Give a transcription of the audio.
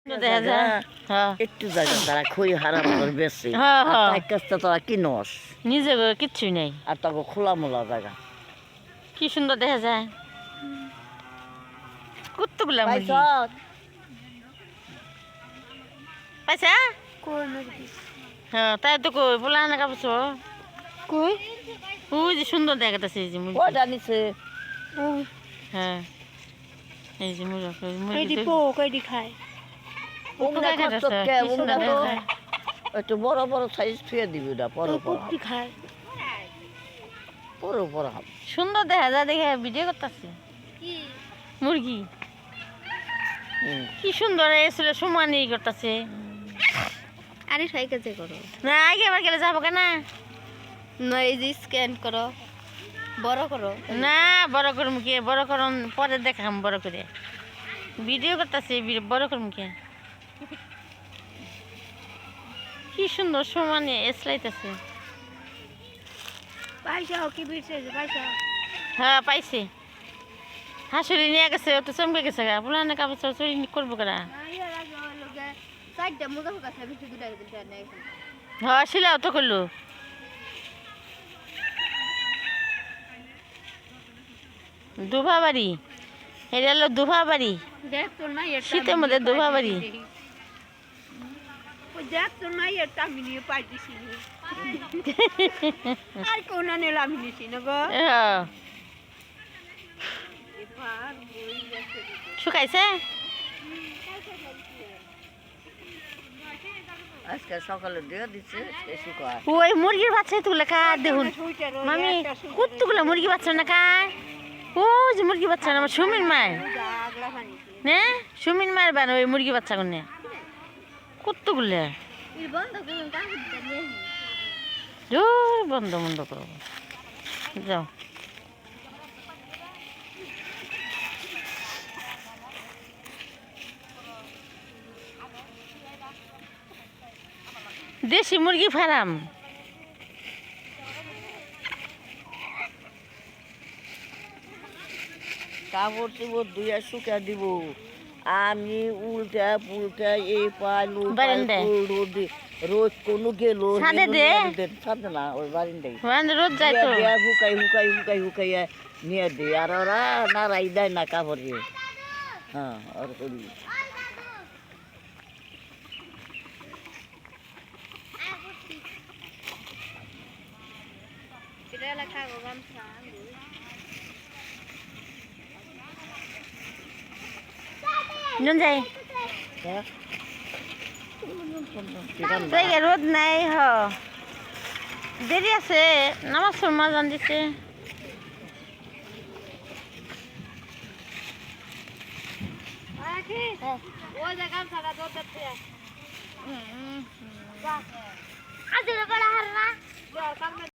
দেখা যায় একটু জায়গা তারা খই হারাম করে বেশি কাজটা তারা কি নস নিজে কিচ্ছুই নাই আর তাকে খোলামোলা জায়গা কি সুন্দর দেখা যায় কতগুলা মুরগি পাইছা হ্যাঁ তাই তো কই বলা না কাপড় কই ওই যে সুন্দর দেখাতেছে এই যে মুরগি কয়টা নিছে হ্যাঁ এই যে কইডি মুরগি পো কইডি খায় ওগুলা কষ্ট কে ওগুলা তো একটু বড় বড় সাইজ থুয়ে দিবি না পরে কুত্তি খায় পরে পরে সুন্দর দেখা যায় দেখে ভিডিও করতেছে মুরগি কি সুন্দর এসেছিল সমানই করতেছে আরে খাই কাজে করো না আগে আবার গেলে যাবো কেনা না এই যে স্ক্যান করো বড় করো না বড় করুম কি বড় করুন পরে দেখাম বড় করে ভিডিও করতেছে বড় করুম কি কি সুন্দর সমানে এসলাইতেছে পয়সা কি বিরছে পয়সা হ্যাঁ পাইছে হাসুরি নিয়ে গেছে ও তো চমকে গেছে গা বলা না কাপড় চুরি করবো কেনা হ্যাঁ শিলাও তো করলো দুভা বাড়ি এটা হলো দুভা বাড়ি শীতের মধ্যে দুভা বাড়ি দেখ তো নাই এটা আমি নিয়ে পাইতেছি আর কোন নিলাম আমি নিছি না গো শুকাইছে আজকে সকালে দিয়ে দিচ্ছে শুকায় ওই মুরগির বাচ্চা তুলে খা দেখুন মামি কতগুলো মুরগি বাচ্চা না খায় ও যে মুরগি বাচ্চা না আমার সুমিন মায়ের হ্যাঁ সুমিন মায়ের বান ওই মুরগি বাচ্চা কোনে কতগুলো বন্ধ বন্ধ করো যাও দেশি মুরগি ফার্ম কাপড় চোপড় ধুয়ে শুকা দিব আমি উল্টা পুলটা এই পালু রোজ কোনো গেল সাথে না ওই বারিন্দাই রোজ যাই তো হুকাই হুকাই হুকাই হুকাইয়া নিয়ে দে আর ওরা নাড়াই দেয় না কাপড় হ্যাঁ আর করি যাই রোদ নাই হ দেরি আছে নামাজ সময় জান দিছে